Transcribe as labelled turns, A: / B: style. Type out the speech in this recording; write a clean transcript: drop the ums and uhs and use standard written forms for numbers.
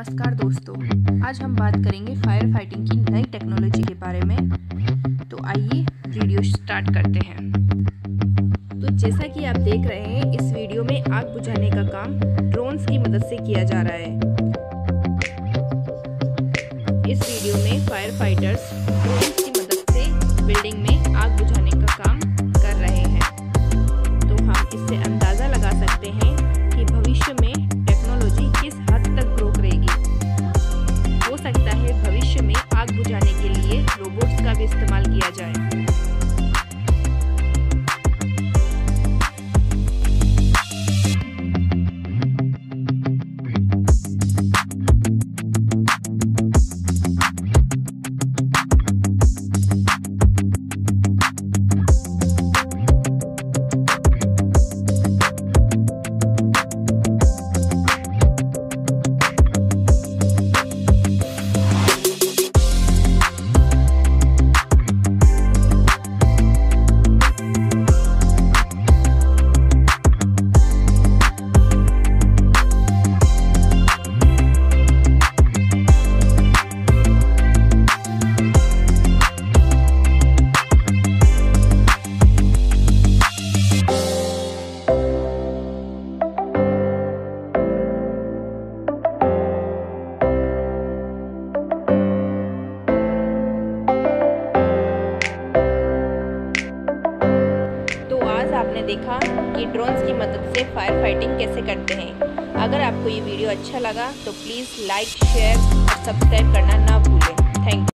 A: नमस्कार दोस्तों, आज हम बात करेंगे फायर फाइटिंग की नई टेक्नोलॉजी के बारे में। तो आइए वीडियो स्टार्ट करते हैं। तो जैसा कि आप देख रहे हैं, इस वीडियो में आग बुझाने का काम ड्रोन्स की मदद से किया जा रहा है। इस वीडियो में फायर फाइटर्स ड्रोन्स की मदद से बिल्डिंग में आग बुझाने का काम कर रहे हैं। तो हम इससे अंदाज़ा लगा सकते हैं कि भविष्य में टेक्नोलॉजी किस हद तक ग्रो करेगी। हो सकता है भविष्य में आग बुझाने के लिए रोबोट्स का भी इस्तेमाल किया जाए। आपने देखा कि ड्रोन्स की मदद से फायर फाइटिंग कैसे करते हैं। अगर आपको ये वीडियो अच्छा लगा तो प्लीज़ लाइक, शेयर और सब्सक्राइब करना ना भूलें। Thank you.